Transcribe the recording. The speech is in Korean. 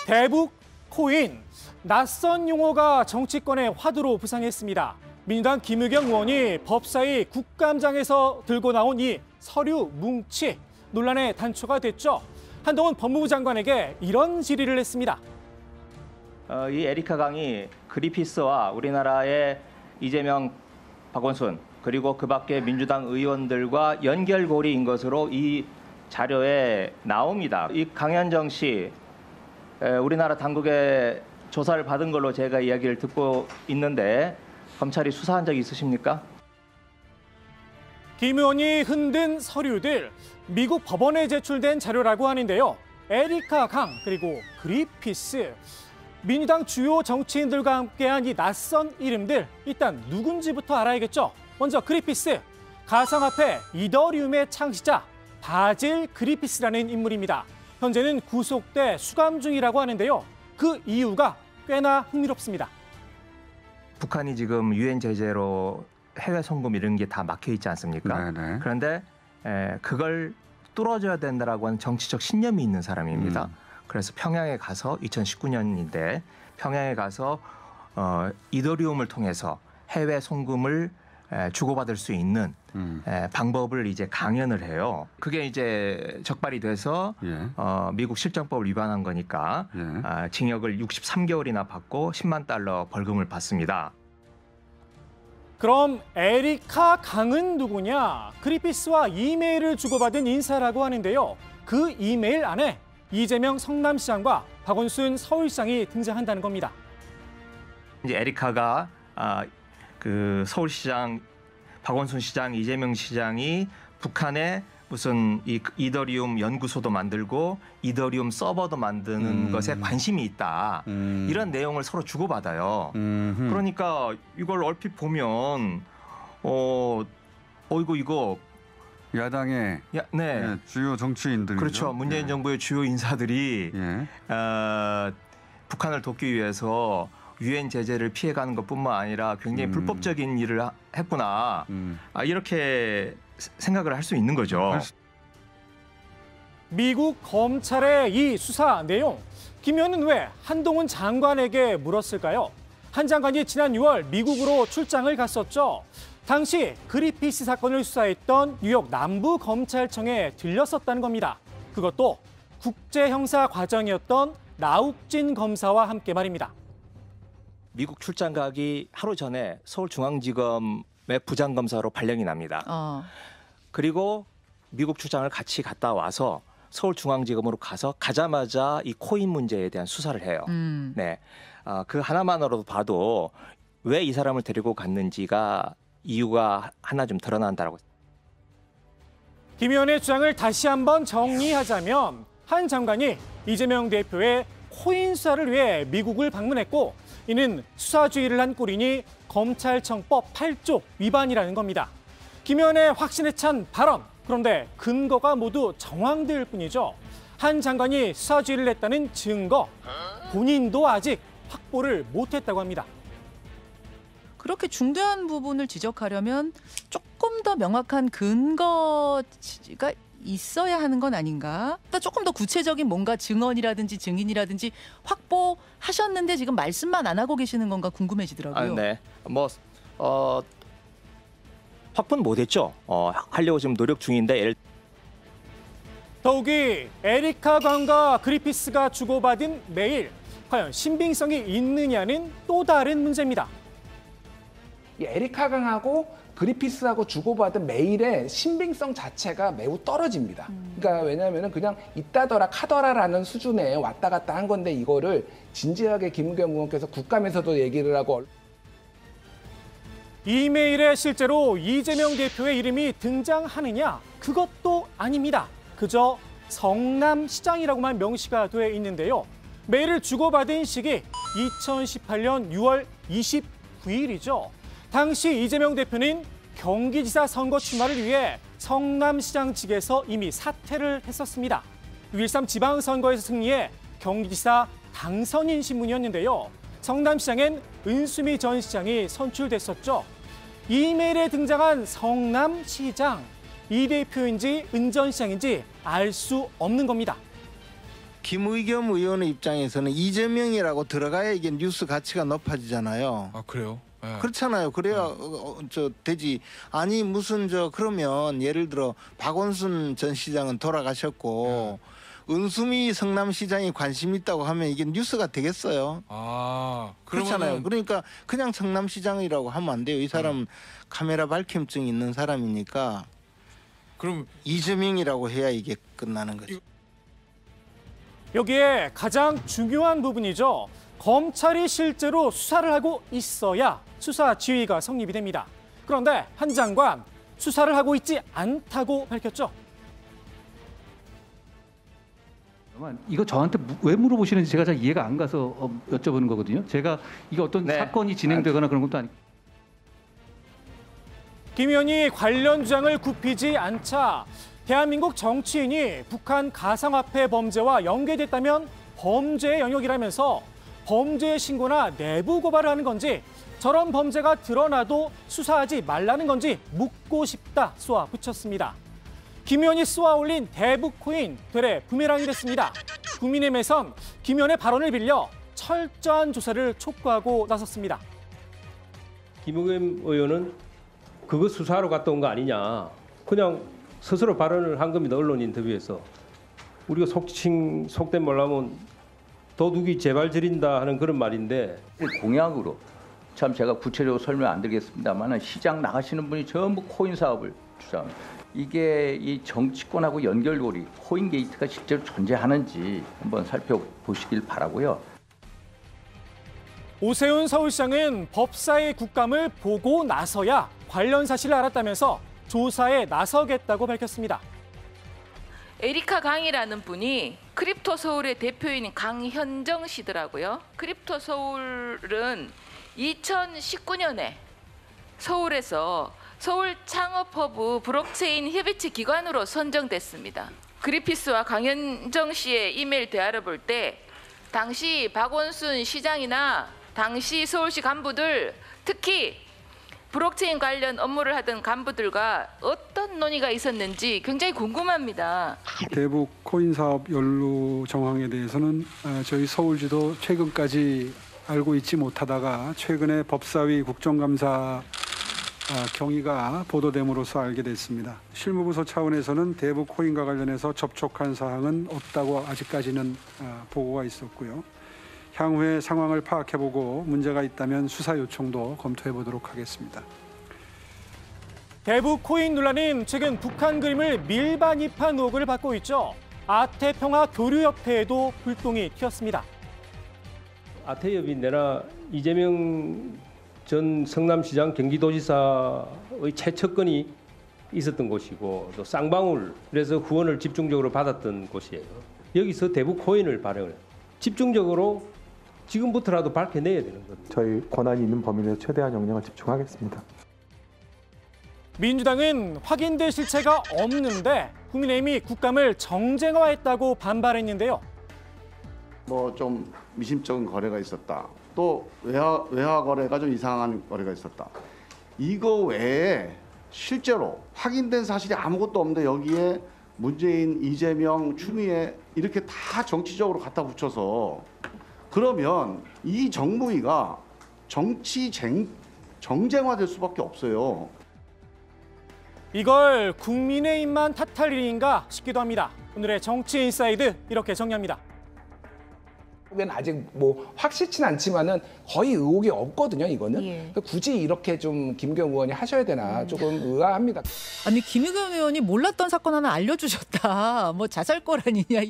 대북 코인, 낯선 용어가 정치권의 화두로 부상했습니다. 민주당 김의겸 의원이 법사위 국감장에서 들고 나온 이 서류 뭉치, 논란의 단초가 됐죠. 한동훈 법무부 장관에게 이런 질의를 했습니다. 이 에리카 강이 그리피스와 우리나라의 이재명, 박원순 그리고 그 밖의 민주당 의원들과 연결고리인 것으로 이 자료에 나옵니다. 이 강현정 씨, 우리나라 당국의 조사를 받은 걸로 제가 이야기를 듣고 있는데 검찰이 수사한 적 있으십니까? 김 의원이 흔든 서류들, 미국 법원에 제출된 자료라고 하는데요. 에리카 강 그리고 그리피스, 민주당 주요 정치인들과 함께한 이 낯선 이름들, 일단 누군지부터 알아야겠죠. 먼저 그리피스, 가상화폐 이더리움의 창시자 바질 그리피스라는 인물입니다. 현재는 구속돼 수감 중이라고 하는데요. 그 이유가 꽤나 흥미롭습니다. 북한이 지금 유엔 제재로 해외 송금 이런 게 다 막혀 있지 않습니까? 네네. 그런데 그걸 뚫어줘야 된다라고 하는 정치적 신념이 있는 사람입니다. 그래서 평양에 가서 2019년인데 평양에 가서 이더리움을 통해서 해외 송금을 주고받을 수 있는 방법을 이제 강연을 해요. 그게 이제 적발이 돼서 미국 실정법을 위반한 거니까 징역을 63개월이나 받고 10만 달러 벌금을 받습니다. 그럼 에리카 강은 누구냐? 그리피스와 이메일을 주고받은 인사라고 하는데요. 그 이메일 안에 이재명 성남시장과 박원순 서울시장이 등장한다는 겁니다. 이제 에리카가 그 서울시장, 박원순 시장, 이재명 시장이 북한에 무슨 이더리움 연구소도 만들고 이더리움 서버도 만드는 것에 관심이 있다. 이런 내용을 서로 주고받아요. 그러니까 이걸 얼핏 보면 이거 야당의 네. 주요 정치인들이죠. 그렇죠. 문재인 정부의 주요 인사들이 북한을 돕기 위해서 유엔 제재를 피해가는 것뿐만 아니라 굉장히 불법적인 일을 했구나. 이렇게 생각을 할 수 있는 거죠. 미국 검찰의 이 수사 내용, 김 의원은 왜 한동훈 장관에게 물었을까요? 한 장관이 지난 6월 미국으로 출장을 갔었죠. 당시 그리피스 사건을 수사했던 뉴욕 남부검찰청에 들렸었다는 겁니다. 그것도 국제형사 과정이었던 라욱진 검사와 함께 말입니다. 미국 출장 가기 하루 전에 서울중앙지검의 부장검사로 발령이 납니다. 그리고 미국 출장을 같이 갔다 와서 서울중앙지검으로 가자마자 이 코인 문제에 대한 수사를 해요. 네, 그 하나만으로도 봐도 왜 이 사람을 데리고 갔는지가 이유가 하나 좀 드러난다라고. 김 의원의 주장을 다시 한번 정리하자면 한 장관이 이재명 대표의 코인 수사를 위해 미국을 방문했고 이는 수사주의를 한 꼴이니 검찰청법 8조 위반이라는 겁니다. 김 의원의 확신에 찬 발언, 그런데 근거가 모두 정황들 뿐이죠. 한 장관이 수사주의를 했다는 증거, 본인도 아직 확보를 못했다고 합니다. 그렇게 중대한 부분을 지적하려면 조금 더 명확한 근거가 있어야 하는 건 아닌가? 조금 더 구체적인 뭔가 증언이라든지 증인이라든지 확보하셨는데 지금 말씀만 안 하고 계시는 건가 궁금해지더라고요. 네, 확보는 못했죠. 하려고 지금 노력 중인데. 더욱이 에리카 강과 그리피스가 주고받은 메일, 과연 신빙성이 있느냐는 또 다른 문제입니다. 이 에리카 강하고 그리피스하고 주고받은 메일의 신빙성 자체가 매우 떨어집니다. 그러니까 왜냐하면 그냥 있다더라 카더라라는 수준에 왔다 갔다 한 건데 이거를 진지하게 김의겸 의원께서 국감에서도 얘기를 하고 이메일에 실제로 이재명 대표의 이름이 등장하느냐? 그것도 아닙니다. 그저 성남시장이라고만 명시가 돼 있는데요. 메일을 주고받은 시기 2018년 6월 29일이죠. 당시 이재명 대표는 경기지사 선거 출마를 위해 성남시장 직에서 이미 사퇴를 했었습니다. 6.13 지방선거에서 승리해 경기지사 당선인 신분이었는데요. 성남시장엔 은수미 전 시장이 선출됐었죠. 이메일에 등장한 성남시장, 이 대표인지 은 전 시장인지 알 수 없는 겁니다. 김의겸 의원의 입장에서는 이재명이라고 들어가야 이게 뉴스 가치가 높아지잖아요. 아 그래요? 네. 그렇잖아요. 그래야 되지. 아니 무슨 그러면 예를 들어 박원순 전 시장은 돌아가셨고 은수미 성남시장이 관심 있다고 하면 이게 뉴스가 되겠어요. 아 그렇잖아요. 그러니까 그냥 성남시장이라고 하면 안 돼요. 이 사람 카메라 밝힘증 있는 사람이니까. 그럼 이재명이라고 해야 이게 끝나는 거죠. 여기에 가장 중요한 부분이죠. 검찰이 실제로 수사를 하고 있어야 수사 지휘가 성립이 됩니다. 그런데 한 장관 수사를 하고 있지 않다고 밝혔죠. 이거 저한테 왜 물어보시는지 제가 잘 이해가 안 가서 여쭤보는 거거든요. 제가 이게 어떤 사건이 진행되거나 그런 것도 아니고. 김 의원이 관련 주장을 굽히지 않자 대한민국 정치인이 북한 가상화폐 범죄와 연계됐다면 범죄의 영역이라면서 범죄 신고나 내부 고발을 하는 건지 저런 범죄가 드러나도 수사하지 말라는 건지 묻고 싶다 쏘아 붙였습니다. 김 의원이 쏘아 올린 대북 코인 되레 부메랑이 됐습니다. 국민의힘에선 김 의원의 발언을 빌려 철저한 조사를 촉구하고 나섰습니다. 김의겸 의원은 그거 수사하러 갔다 온 거 아니냐. 그냥 스스로 발언을 한 겁니다. 언론 인터뷰에서. 우리가 속된 말로 하면 도둑이 제발 저린다 하는 그런 말인데. 공약으로 참 제가 구체적으로 설명 안 드리겠습니다만 시장 나가시는 분이 전부 코인 사업을 주장합니다. 이게 이 정치권하고 연결고리 코인 게이트가 실제로 존재하는지 한번 살펴보시길 바라고요. 오세훈 서울시장은 법사의 국감을 보고 나서야 관련 사실을 알았다면서 조사에 나서겠다고 밝혔습니다. 에리카 강이라는 분이 크립토 서울의 대표인 강현정 씨더라고요. 크립토 서울은 2019년에 서울에서 서울 창업허브 블록체인 협의체 기관으로 선정됐습니다. 그리피스와 강현정 씨의 이메일 대화를 볼 때 당시 박원순 시장이나 당시 서울시 간부들, 특히 블록체인 관련 업무를 하던 간부들과 어떤 논의가 있었는지 굉장히 궁금합니다. 대북 코인 사업 연루 정황에 대해서는 저희 서울시도 최근까지 알고 있지 못하다가 최근에 법사위 국정감사 경위가 보도됨으로써 알게 됐습니다. 실무부서 차원에서는 대북 코인과 관련해서 접촉한 사항은 없다고 아직까지는 보고가 있었고요. 향후에 상황을 파악해보고 문제가 있다면 수사 요청도 검토해보도록 하겠습니다. 대북 코인 논란은 최근 북한 그림을 밀반입한 의혹을 받고 있죠. 아태평화교류협회에도 불똥이 튀었습니다. 아태협이 내나 이재명 전 성남시장 경기도지사의 최측근이 있었던 곳이고 또 쌍방울 그래서 후원을 집중적으로 받았던 곳이에요. 여기서 대북 코인을 발행을 집중적으로 지금부터라도 밝혀내야 되는 겁니다. 저희 권한이 있는 범위 내에 최대한 역량을 집중하겠습니다. 민주당은 확인된 실체가 없는데 국민의힘이 국감을 정쟁화했다고 반발했는데요. 뭐 좀 미심쩍은 거래가 있었다. 또 외화 거래가 좀 이상한 거래가 있었다. 이거 외에 실제로 확인된 사실이 아무것도 없는데 여기에 문재인, 이재명, 추미애 이렇게 다 정치적으로 갖다 붙여서 그러면 이 정무위가 정쟁화될 수밖에 없어요. 이걸 국민의힘만 탓할 일인가 싶기도 합니다. 오늘의 정치 인사이드 이렇게 정리합니다. 아직 뭐 확실치는 않지만은 거의 의혹이 없거든요, 이거는. 예. 그러니까 굳이 이렇게 좀 김경 의원이 하셔야 되나 조금 의아합니다. 아니 김의겸 의원이 몰랐던 사건 하나 알려주셨다. 뭐 자살골 아니냐.